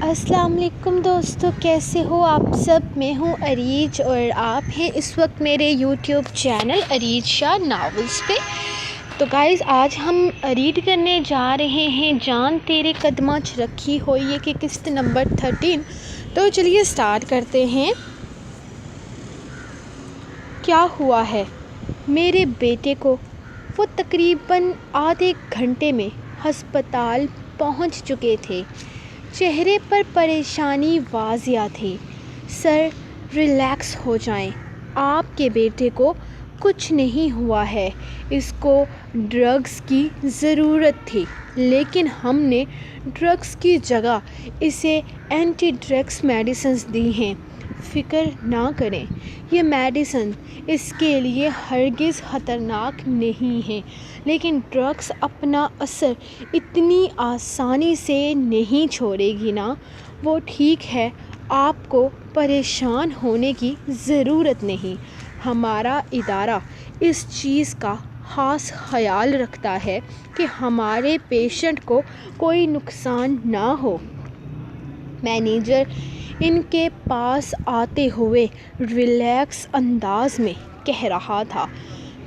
السلام علیکم دوستو، کیسے ہو آپ سب؟ میں ہوں اریج اور آپ ہیں اس وقت میرے یوٹیوب چینل اریج شاہ ناولز پہ۔ تو گائز، آج ہم ریڈ کرنے جا رہے ہیں جان تیرے قدماں چ رکھی ہوئی ہے کہ قسط نمبر 13۔ تو چلیے سٹارٹ کرتے ہیں۔ کیا ہوا ہے میرے بیٹے کو؟ وہ تقریباً آدھے گھنٹے میں ہسپتال پہنچ چکے تھے۔ چہرے پر پریشانی واضح تھی۔ سر، ریلیکس ہو جائیں، آپ کے بیٹے کو کچھ نہیں ہوا ہے۔ اس کو ڈرگز کی ضرورت تھی، لیکن ہم نے ڈرگز کی جگہ اسے اینٹی ڈرگز میڈیسنز دی ہیں۔ فکر نہ کریں، یہ میڈیسن اس کے لیے ہرگز خطرناک نہیں ہیں، لیکن ڈرگز اپنا اثر اتنی آسانی سے نہیں چھوڑے گی نا۔ وہ ٹھیک ہے، آپ کو پریشان ہونے کی ضرورت نہیں۔ ہمارا ادارہ اس چیز کا خاص خیال رکھتا ہے کہ ہمارے پیشنٹ کو کوئی نقصان نہ ہو۔ مینیجر ان کے پاس آتے ہوئے ریلیکس انداز میں کہہ رہا تھا،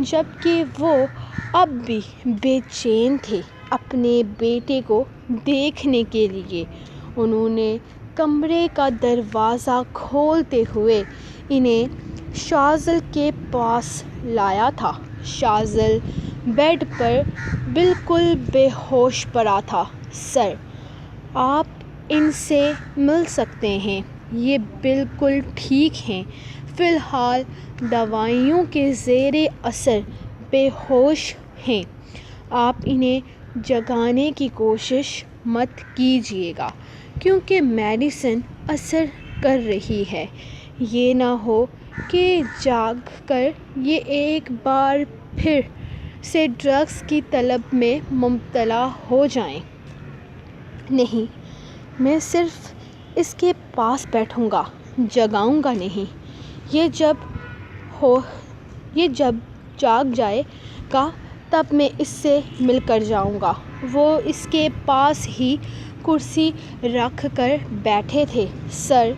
جبکہ وہ اب بھی بے چین تھے اپنے بیٹے کو دیکھنے کے لیے۔ انہوں نے کمرے کا دروازہ کھولتے ہوئے انہیں شاذل کے پاس لایا تھا۔ شاذل بیڈ پر بالکل بے ہوش پڑا تھا۔ سر، آپ ان سے مل سکتے ہیں، یہ بالکل ٹھیک ہیں۔ فی الحال دوائیوں کے زیر اثر بے ہوش ہیں۔ آپ انہیں جگانے کی کوشش مت کیجیے گا، کیونکہ میڈیسن اثر کر رہی ہے۔ یہ نہ ہو کہ جاگ کر یہ ایک بار پھر سے ڈرگز کی طلب میں مبتلا ہو جائیں۔ نہیں، میں صرف اس کے پاس بیٹھوں گا، جگاؤں گا نہیں۔ یہ جب جاگ جائے گا تب میں اس سے مل کر جاؤں گا۔ وہ اس کے پاس ہی کرسی رکھ کر بیٹھے تھے۔ سر،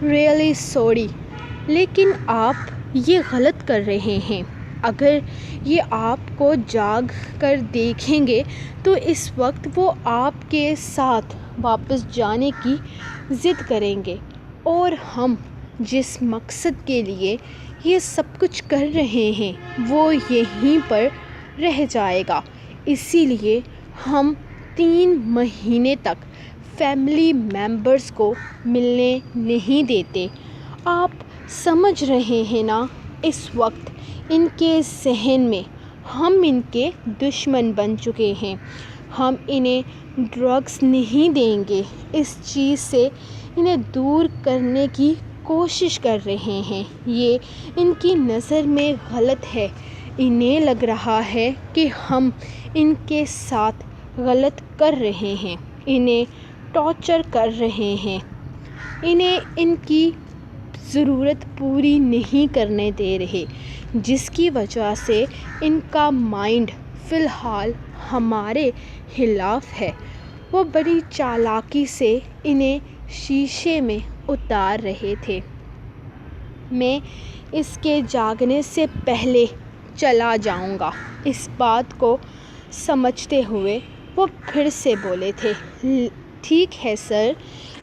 ریئلی سوری، لیکن آپ یہ غلط کر رہے ہیں۔ اگر یہ آپ کو جاگ کر دیکھیں گے تو اس وقت وہ آپ کے ساتھ واپس جانے کی ضد کریں گے، اور ہم جس مقصد کے لیے یہ سب کچھ کر رہے ہیں وہ یہیں پر رہ جائے گا۔ اسی لیے ہم 3 مہینے تک فیملی ممبرز کو ملنے نہیں دیتے۔ آپ سمجھ رہے ہیں نا، اس وقت ان کے ذہن میں ہم ان کے دشمن بن چکے ہیں۔ ہم انہیں ڈرگز نہیں دیں گے، اس چیز سے انہیں دور کرنے کی کوشش کر رہے ہیں۔ یہ ان کی نظر میں غلط ہے۔ انہیں لگ رہا ہے کہ ہم ان کے ساتھ غلط کر رہے ہیں، انہیں ٹارچر کر رہے ہیں، انہیں ان کی ضرورت پوری نہیں کرنے دے رہے، جس کی وجہ سے ان کا مائنڈ فی الحال ہمارے خلاف ہے۔ وہ بڑی چالاکی سے انہیں شیشے میں اتار رہے تھے۔ میں اس کے جاگنے سے پہلے چلا جاؤں گا۔ اس بات کو سمجھتے ہوئے وہ پھر سے بولے تھے، ٹھیک ہے سر،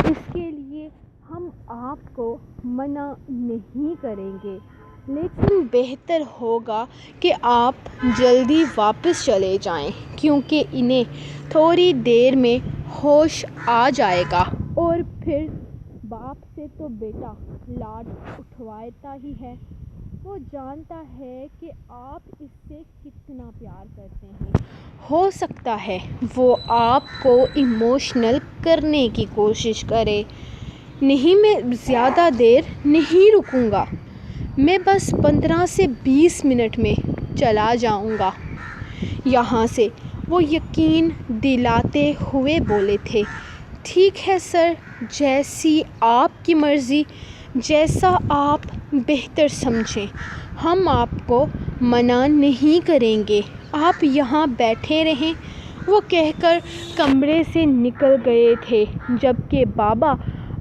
اس کے لیے ہم آپ کو منع نہیں کریں گے، لیکن بہتر ہوگا کہ آپ جلدی واپس چلے جائیں، کیونکہ انہیں تھوڑی دیر میں ہوش آ جائے گا، اور پھر باپ سے تو بیٹا لاڈ اٹھاتا ہی ہے۔ وہ جانتا ہے کہ آپ اس سے کتنا پیار کرتے ہیں۔ ہو سکتا ہے وہ آپ کو ایموشنل کرنے کی کوشش کرے۔ نہیں، میں زیادہ دیر نہیں رکوں گا، میں بس 15 سے 20 منٹ میں چلا جاؤں گا یہاں سے، وہ یقین دلاتے ہوئے بولے تھے۔ ٹھیک ہے سر، جیسی آپ کی مرضی، جیسا آپ بہتر سمجھیں، ہم آپ کو منع نہیں کریں گے۔ آپ یہاں بیٹھے رہیں وہ کہہ کر کمرے سے نکل گئے تھے، جبکہ بابا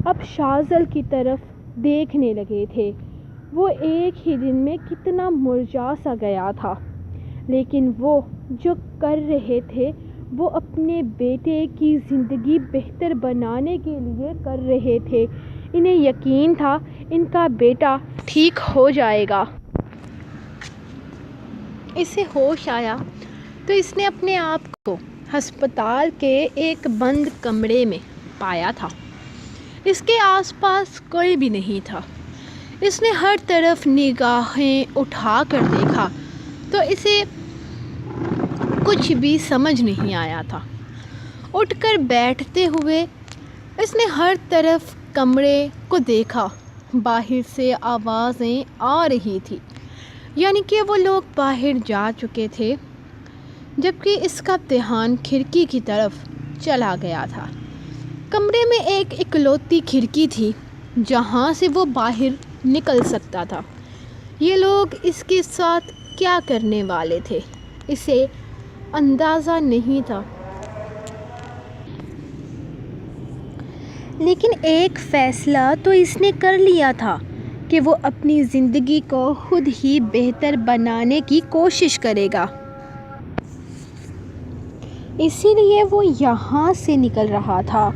اب شاذل کی طرف دیکھنے لگے تھے۔ وہ ایک ہی دن میں کتنا مرجھا سا گیا تھا، لیکن وہ جو کر رہے تھے وہ اپنے بیٹے کی زندگی بہتر بنانے کے لیے کر رہے تھے۔ انہیں یقین تھا ان کا بیٹا ٹھیک ہو جائے گا۔ اسے ہوش آیا تو اس نے اپنے آپ کو ہسپتال کے ایک بند کمرے میں پایا تھا۔ اس کے آس پاس کوئی بھی نہیں تھا۔ اس نے ہر طرف نگاہیں اٹھا کر دیکھا تو اسے کچھ بھی سمجھ نہیں آیا تھا۔ اٹھ کر بیٹھتے ہوئے اس نے ہر طرف کمرے کو دیکھا۔ باہر سے آوازیں آ رہی تھی، یعنی کہ وہ لوگ باہر جا چکے تھے، جبکہ اس کا دھیان کھڑکی کی طرف چلا گیا تھا۔ کمرے میں ایک اکلوتی کھڑکی تھی جہاں سے وہ باہر نکل سکتا تھا۔ یہ لوگ اس کے ساتھ کیا کرنے والے تھے اسے اندازہ نہیں تھا، لیکن ایک فیصلہ تو اس نے کر لیا تھا کہ وہ اپنی زندگی کو خود ہی بہتر بنانے کی کوشش کرے گا۔ اسی لیے وہ یہاں سے نکل رہا تھا۔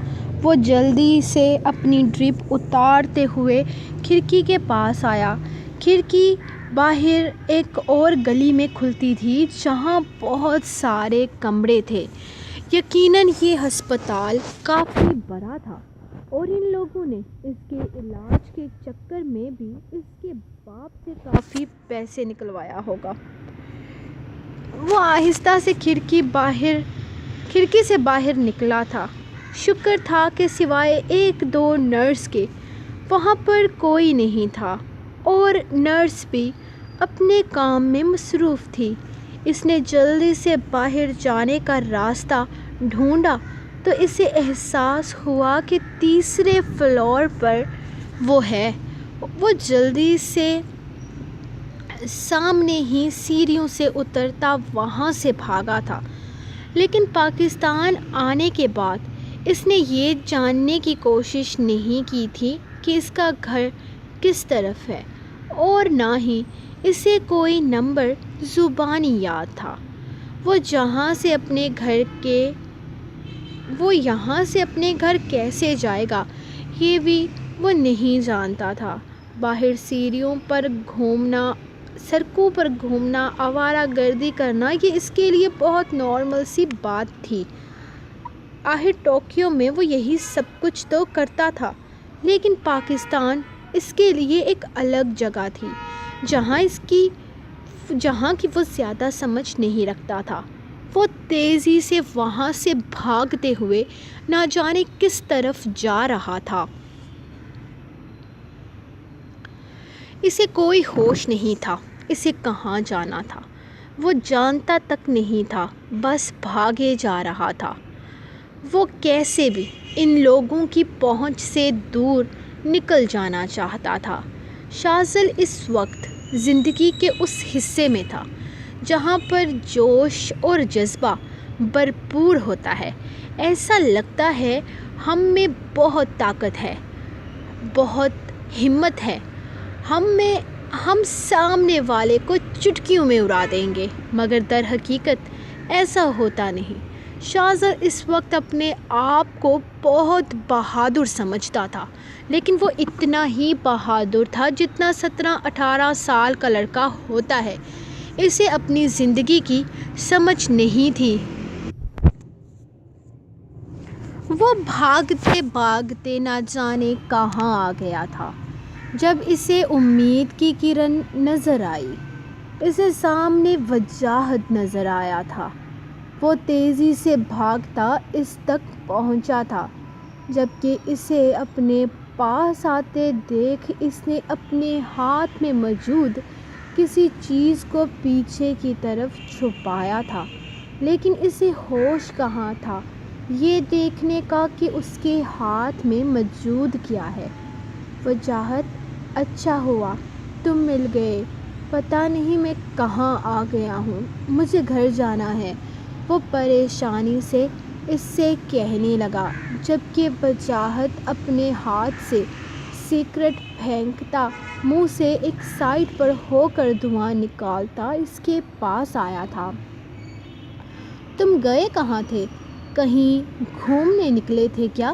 وہ جلدی سے اپنی ڈرپ اتارتے ہوئے کھڑکی کے پاس آیا۔ کھڑکی باہر ایک اور گلی میں کھلتی تھی جہاں بہت سارے کمرے تھے۔ یقیناً یہ ہسپتال کافی بڑا تھا اور ان لوگوں نے اس کے علاج کے چکر میں بھی اس کے باپ سے کافی پیسے نکلوایا ہوگا۔ وہ آہستہ سے کھڑکی سے باہر نکلا تھا۔ شکر تھا کہ سوائے ایک دو نرس کے وہاں پر کوئی نہیں تھا، اور نرس بھی اپنے کام میں مصروف تھی۔ اس نے جلدی سے باہر جانے کا راستہ ڈھونڈا تو اسے احساس ہوا کہ تیسرے فلور پر وہ ہے۔ وہ جلدی سے سامنے ہی سیڑھیوں سے اترتا وہاں سے بھاگا تھا، لیکن پاکستان آنے کے بعد اس نے یہ جاننے کی کوشش نہیں کی تھی کہ اس کا گھر کس طرف ہے، اور نہ ہی اسے کوئی نمبر زبانی یاد تھا۔ وہ یہاں سے اپنے گھر کیسے جائے گا یہ بھی وہ نہیں جانتا تھا۔ باہر سیڑھیوں پر گھومنا، سڑکوں پر گھومنا، آوارہ گردی کرنا، یہ اس کے لیے بہت نارمل سی بات تھی۔ آخر ٹوکیو میں وہ یہی سب کچھ تو کرتا تھا، لیکن پاکستان اس کے لیے ایک الگ جگہ تھی جہاں کی وہ زیادہ سمجھ نہیں رکھتا تھا۔ وہ تیزی سے وہاں سے بھاگتے ہوئے نہ جانے کس طرف جا رہا تھا۔ اسے کوئی ہوش نہیں تھا اسے کہاں جانا تھا، وہ جانتا تک نہیں تھا، بس بھاگے جا رہا تھا۔ وہ کیسے بھی ان لوگوں کی پہنچ سے دور نکل جانا چاہتا تھا۔ شاذل اس وقت زندگی کے اس حصے میں تھا جہاں پر جوش اور جذبہ بھرپور ہوتا ہے۔ ایسا لگتا ہے ہم میں بہت طاقت ہے، بہت ہمت ہے، ہم سامنے والے کو چٹکیوں میں اڑا دیں گے، مگر در حقیقت ایسا ہوتا نہیں۔ شاذل اس وقت اپنے آپ کو بہت بہادر سمجھتا تھا، لیکن وہ اتنا ہی بہادر تھا جتنا 17-18 سال کا لڑکا ہوتا ہے۔ اسے اپنی زندگی کی سمجھ نہیں تھی۔ وہ بھاگتے بھاگتے نہ جانے کہاں آ گیا تھا جب اسے امید کی کرن نظر آئی۔ اسے سامنے وضاحت نظر آیا تھا۔ وہ تیزی سے بھاگتا اس تک پہنچا تھا، جبکہ اسے اپنے پاس آتے دیکھ اس نے اپنے ہاتھ میں موجود کسی چیز کو پیچھے کی طرف چھپایا تھا، لیکن اسے ہوش کہاں تھا یہ دیکھنے کا کہ اس کے ہاتھ میں موجود کیا ہے۔ وضاحت: اچھا ہوا تم مل گئے، پتہ نہیں میں کہاں آ گیا ہوں، مجھے گھر جانا ہے۔ وہ پریشانی سے اس سے کہنے لگا، جبکہ وجاہت اپنے ہاتھ سے سگریٹ پھینکتا منہ سے ایک سائڈ پر ہو کر دھواں نکالتا اس کے پاس آیا تھا۔ تم گئے کہاں تھے؟ کہیں گھومنے نکلے تھے کیا؟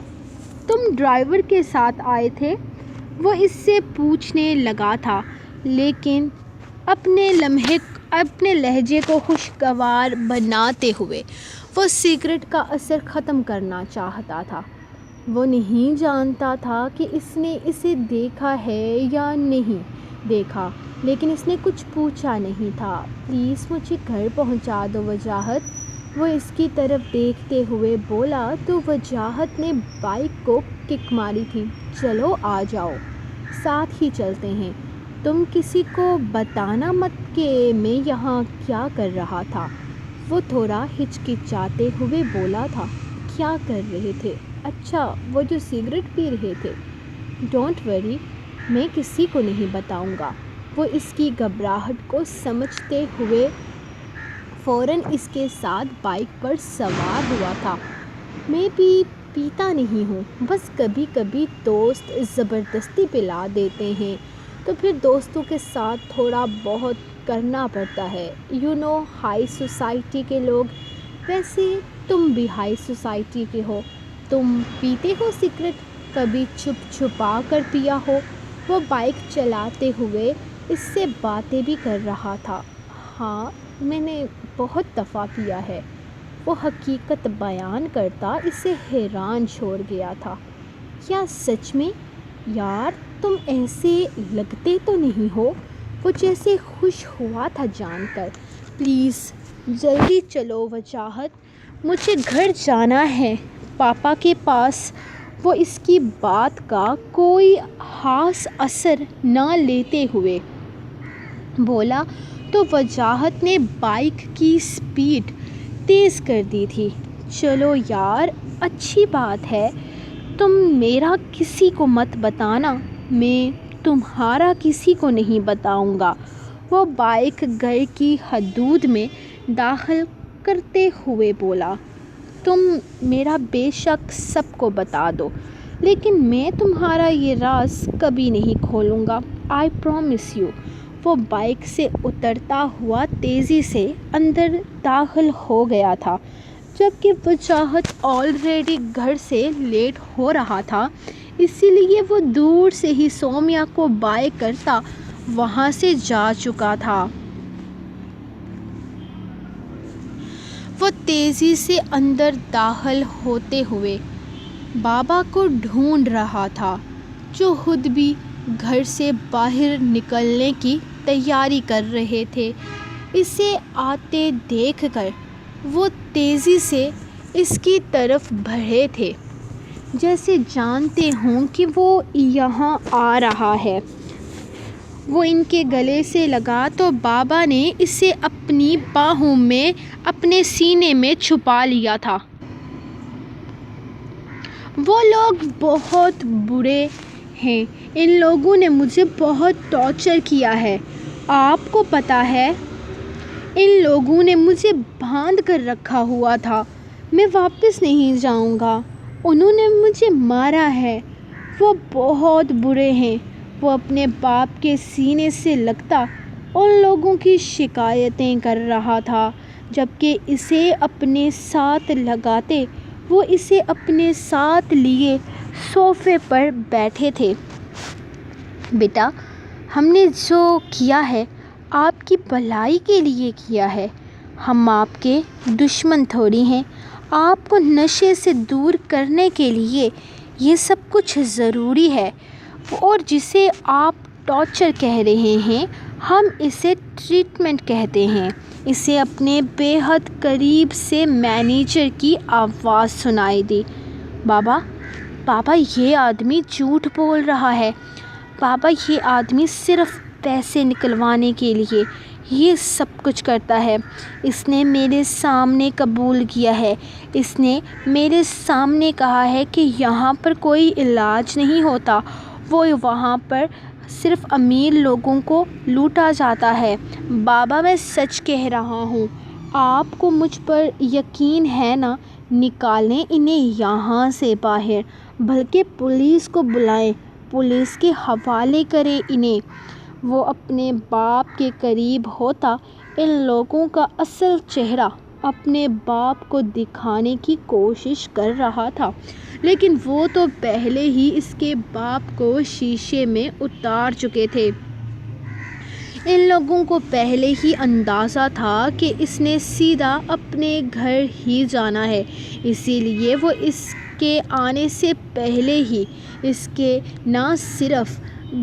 تم ڈرائیور کے ساتھ آئے تھے؟ وہ اس سے پوچھنے لگا تھا، لیکن اپنے لہجے کو خوشگوار بناتے ہوئے وہ سگریٹ کا اثر ختم کرنا چاہتا تھا۔ وہ نہیں جانتا تھا کہ اس نے اسے دیکھا ہے یا نہیں دیکھا، لیکن اس نے کچھ پوچھا نہیں تھا۔ پلیز مجھے گھر پہنچا دو وجاہت، وہ اس کی طرف دیکھتے ہوئے بولا تو وجاہت نے بائک کو کک ماری تھی۔ چلو آ جاؤ، ساتھ ہی چلتے ہیں۔ تم کسی کو بتانا مت کہ میں یہاں کیا کر رہا تھا، وہ تھوڑا ہچکچاتے ہوئے بولا تھا۔ کیا کر رہے تھے؟ اچھا، وہ جو سگریٹ پی رہے تھے۔ ڈونٹ وری، میں کسی کو نہیں بتاؤں گا۔ وہ اس کی گھبراہٹ کو سمجھتے ہوئے فوراً اس کے ساتھ بائک پر سوار ہوا تھا۔ میں بھی پیتا نہیں ہوں، بس کبھی کبھی دوست زبردستی پلا دیتے ہیں تو پھر دوستوں کے ساتھ تھوڑا بہت کرنا پڑتا ہے۔ ہائی سوسائٹی کے لوگ۔ ویسے تم بھی ہائی سوسائٹی کے ہو۔ تم پیتے ہو سگریٹ؟ کبھی چھپ چھپا کر پیا ہو؟ وہ بائک چلاتے ہوئے اس سے باتیں بھی کر رہا تھا۔ ہاں، میں نے بہت دفعہ پیا ہے، وہ حقیقت بیان کرتا اسے حیران چھوڑ گیا تھا۔ کیا سچ میں؟ یار تم ایسے لگتے تو نہیں ہو۔ وہ جیسے خوش ہوا تھا جان کر۔ پلیز جلدی چلو وجاہت، مجھے گھر جانا ہے، پاپا کے پاس۔ وہ اس کی بات کا کوئی خاص اثر نہ لیتے ہوئے بولا تو وجاہت نے بائک کی سپیڈ تیز کر دی تھی۔ چلو یار، اچھی بات ہے، تم میرا کسی کو مت بتانا، میں تمہارا کسی کو نہیں بتاؤں گا۔ وہ بائک گھر کی حدود میں داخل کرتے ہوئے بولا، تم میرا بے شک سب کو بتا دو، لیکن میں تمہارا یہ راز کبھی نہیں کھولوں گا، آئی پرومس یو۔ وہ بائک سے اترتا ہوا تیزی سے اندر داخل ہو گیا تھا، جبکہ وجاہت آلریڈی گھر سے لیٹ ہو رہا تھا، اسی لیے وہ دور سے ہی سومیا کو بائے کرتا وہاں سے جا چکا تھا۔ وہ تیزی سے اندر داخل ہوتے ہوئے بابا کو ڈھونڈ رہا تھا، جو خود بھی گھر سے باہر نکلنے کی تیاری کر رہے تھے۔ اسے آتے دیکھ کر وہ تیزی سے اس کی طرف بڑھے تھے، جیسے جانتے ہوں کہ وہ یہاں آ رہا ہے۔ وہ ان کے گلے سے لگا تو بابا نے اسے اپنی باہوں میں اپنے سینے میں چھپا لیا تھا۔ وہ لوگ بہت برے ہیں، ان لوگوں نے مجھے بہت ٹارچر کیا ہے، آپ کو پتہ ہے؟ ان لوگوں نے مجھے باندھ کر رکھا ہوا تھا، میں واپس نہیں جاؤں گا، انہوں نے مجھے مارا ہے، وہ بہت برے ہیں۔ وہ اپنے باپ کے سینے سے لگتا ان لوگوں کی شکایتیں کر رہا تھا، جبکہ اسے اپنے ساتھ لگاتے وہ اسے اپنے ساتھ لیے صوفے پر بیٹھے تھے۔ بیٹا، ہم نے جو کیا ہے آپ کی بھلائی کے لیے کیا ہے، ہم آپ کے دشمن تھوڑی ہیں۔ آپ کو نشے سے دور کرنے کے لیے یہ سب کچھ ضروری ہے، اور جسے آپ ٹارچر کہہ رہے ہیں ہم اسے ٹریٹمنٹ کہتے ہیں۔ اسے اپنے بے حد قریب سے مینیجر کی آواز سنائی دی۔ بابا یہ آدمی جھوٹ بول رہا ہے، بابا یہ آدمی صرف پیسے نکلوانے کے لیے یہ سب کچھ کرتا ہے، اس نے میرے سامنے قبول کیا ہے، اس نے میرے سامنے کہا ہے کہ یہاں پر کوئی علاج نہیں ہوتا، وہ وہاں پر صرف امیر لوگوں کو لوٹا جاتا ہے۔ بابا میں سچ کہہ رہا ہوں، آپ کو مجھ پر یقین ہے نا؟ نکالیں انہیں یہاں سے باہر، بلکہ پولیس کو بلائیں، پولیس کے حوالے کریں انہیں۔ وہ اپنے باپ کے قریب ہوتا ان لوگوں کا اصل چہرہ اپنے باپ کو دکھانے کی کوشش کر رہا تھا، لیکن وہ تو پہلے ہی اس کے باپ کو شیشے میں اتار چکے تھے۔ ان لوگوں کو پہلے ہی اندازہ تھا کہ اس نے سیدھا اپنے گھر ہی جانا ہے، اسی لیے وہ اس کے آنے سے پہلے ہی اس کے نہ صرف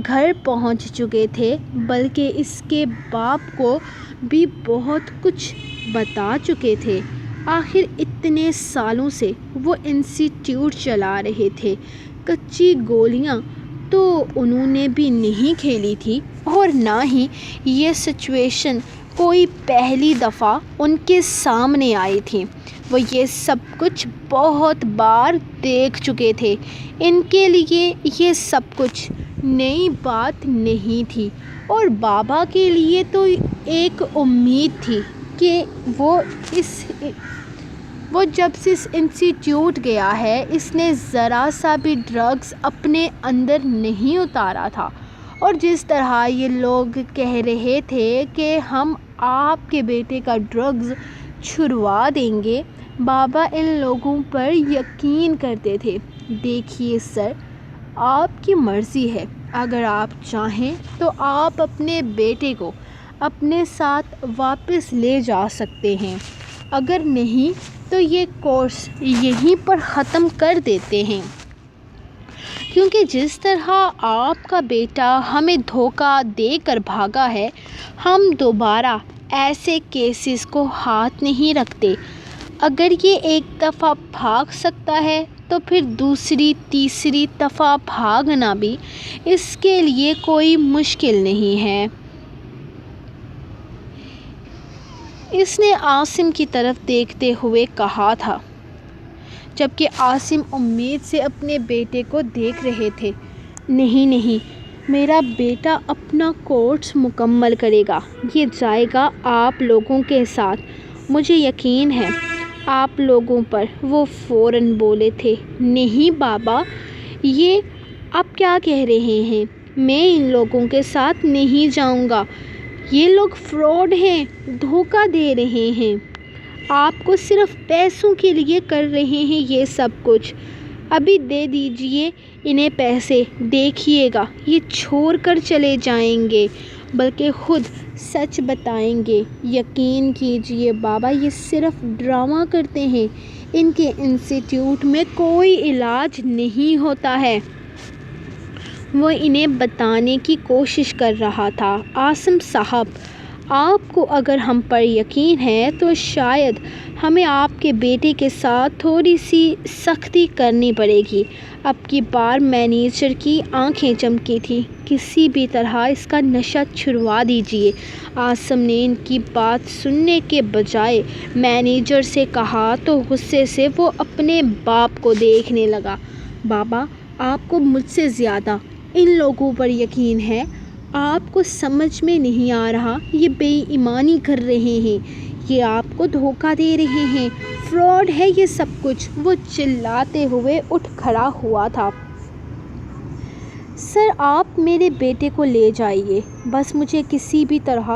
گھر پہنچ چکے تھے بلکہ اس کے باپ کو بھی بہت کچھ بتا چکے تھے۔ آخر اتنے سالوں سے وہ انسٹیٹیوٹ چلا رہے تھے، کچی گولیاں تو انہوں نے بھی نہیں کھیلی تھی، اور نہ ہی یہ سچویشن کوئی پہلی دفعہ ان کے سامنے آئی تھی۔ وہ یہ سب کچھ بہت بار دیکھ چکے تھے۔ ان کے لیے یہ سب کچھ نئی بات نہیں تھی، اور بابا کے لیے تو ایک امید تھی کہ وہ جب سے اس انسٹیٹیوٹ گیا ہے اس نے ذرا سا بھی ڈرگز اپنے اندر نہیں اتارا تھا، اور جس طرح یہ لوگ کہہ رہے تھے کہ ہم آپ کے بیٹے کا ڈرگز چھڑوا دیں گے، بابا ان لوگوں پر یقین کرتے تھے۔ دیکھیے سر، آپ کی مرضی ہے، اگر آپ چاہیں تو آپ اپنے بیٹے کو اپنے ساتھ واپس لے جا سکتے ہیں، اگر نہیں تو یہ کورس یہیں پر ختم کر دیتے ہیں، کیونکہ جس طرح آپ کا بیٹا ہمیں دھوکہ دے کر بھاگا ہے، ہم دوبارہ ایسے کیسز کو ہاتھ نہیں رکھتے۔ اگر یہ ایک دفعہ بھاگ سکتا ہے تو پھر دوسری تیسری دفعہ بھاگنا بھی اس کے لیے کوئی مشکل نہیں ہے۔ اس نے عاصم کی طرف دیکھتے ہوئے کہا تھا، جبکہ عاصم امید سے اپنے بیٹے کو دیکھ رہے تھے۔ نہیں، میرا بیٹا اپنا کورس مکمل کرے گا، یہ جائے گا آپ لوگوں کے ساتھ، مجھے یقین ہے آپ لوگوں پر۔ وہ فوراً بولے تھے، نہیں بابا، یہ آپ کیا کہہ رہے ہیں؟ میں ان لوگوں کے ساتھ نہیں جاؤں گا، یہ لوگ فراڈ ہیں، دھوکہ دے رہے ہیں، آپ کو صرف پیسوں کے لیے کر رہے ہیں یہ سب کچھ۔ ابھی دے دیجئے انہیں پیسے، دیکھیے گا یہ چھوڑ کر چلے جائیں گے، بلکہ خود سچ بتائیں گے۔ یقین کیجئے بابا، یہ صرف ڈرامہ کرتے ہیں، ان کے انسٹیٹیوٹ میں کوئی علاج نہیں ہوتا ہے۔ وہ انہیں بتانے کی کوشش کر رہا تھا، عاصم صاحب، آپ کو اگر ہم پر یقین ہے تو شاید ہمیں آپ کے بیٹے کے ساتھ تھوڑی سی سختی کرنی پڑے گی۔ اب کی بار مینیجر کی آنکھیں چمکی تھیں، کسی بھی طرح اس کا نشہ چھڑوا دیجئے۔ عاصم نے ان کی بات سننے کے بجائے مینیجر سے کہا تو غصے سے وہ اپنے باپ کو دیکھنے لگا۔ بابا، آپ کو مجھ سے زیادہ ان لوگوں پر یقین ہے، آپ کو سمجھ میں نہیں آ رہا، یہ بے ایمانی کر رہے ہیں، یہ آپ کو دھوکہ دے رہے ہیں، فراڈ ہے یہ سب کچھ۔ وہ چلاتے ہوئے اٹھ کھڑا ہوا تھا۔ سر، آپ میرے بیٹے کو لے جائیے، بس مجھے کسی بھی طرح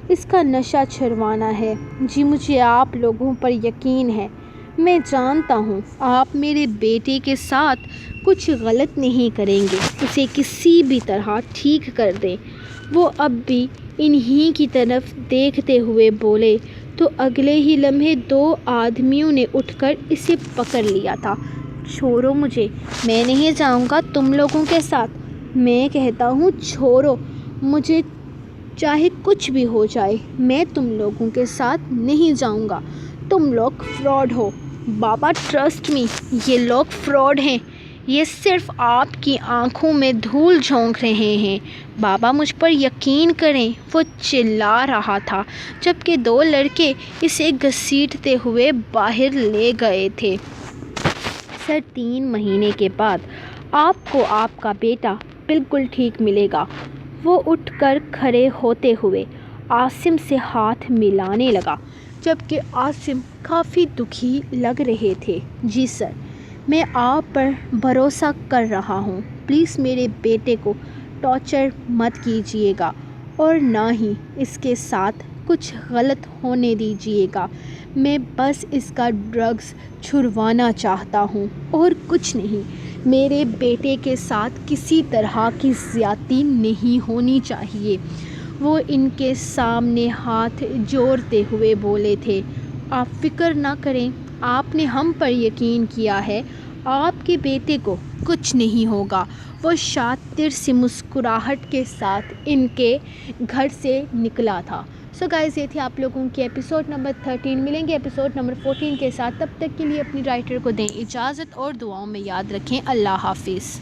اس کا نشہ چھڑوانا ہے۔ جی مجھے آپ لوگوں پر یقین ہے، میں جانتا ہوں آپ میرے بیٹے کے ساتھ کچھ غلط نہیں کریں گے، اسے کسی بھی طرح ٹھیک کر دیں۔ وہ اب بھی انہی کی طرف دیکھتے ہوئے بولے تو اگلے ہی لمحے دو آدمیوں نے اٹھ کر اسے پکڑ لیا تھا۔ چھوڑو مجھے، میں نہیں جاؤں گا تم لوگوں کے ساتھ، میں کہتا ہوں چھوڑو مجھے، چاہے کچھ بھی ہو جائے، میں تم لوگوں کے ساتھ نہیں جاؤں گا، تم لوگ فراڈ ہو۔ بابا ٹرسٹ می، یہ لوگ فراڈ ہیں، یہ صرف آپ کی آنکھوں میں دھول جھونک رہے ہیں، بابا مجھ پر یقین کریں۔ وہ چلا رہا تھا جبکہ دو لڑکے اسے گھسیٹتے ہوئے باہر لے گئے تھے۔ سر، 3 مہینے کے بعد آپ کو آپ کا بیٹا بالکل ٹھیک ملے گا۔ وہ اٹھ کر کھڑے ہوتے ہوئے عاصم سے ہاتھ ملانے لگا، جبکہ عاصم کافی دکھی لگ رہے تھے۔ جی سر، میں آپ پر بھروسہ کر رہا ہوں، پلیز میرے بیٹے کو ٹارچر مت کیجیے گا اور نہ ہی اس کے ساتھ کچھ غلط ہونے دیجیے گا۔ میں بس اس کا ڈرگز چھڑوانا چاہتا ہوں اور کچھ نہیں۔ میرے بیٹے کے ساتھ کسی طرح کی زیادتی نہیں ہونی چاہیے۔ وہ ان کے سامنے ہاتھ جوڑتے ہوئے بولے تھے، آپ فکر نہ کریں، آپ نے ہم پر یقین کیا ہے، آپ کے بیٹے کو کچھ نہیں ہوگا۔ وہ شاطر سی مسکراہٹ کے ساتھ ان کے گھر سے نکلا تھا۔ سو گائز، یہ تھی آپ لوگوں کی ایپیسوڈ نمبر 13۔ ملیں گے ایپیسوڈ نمبر 14 کے ساتھ، تب تک کے لیے اپنی رائٹر کو دیں اجازت اور دعاؤں میں یاد رکھیں۔ اللہ حافظ۔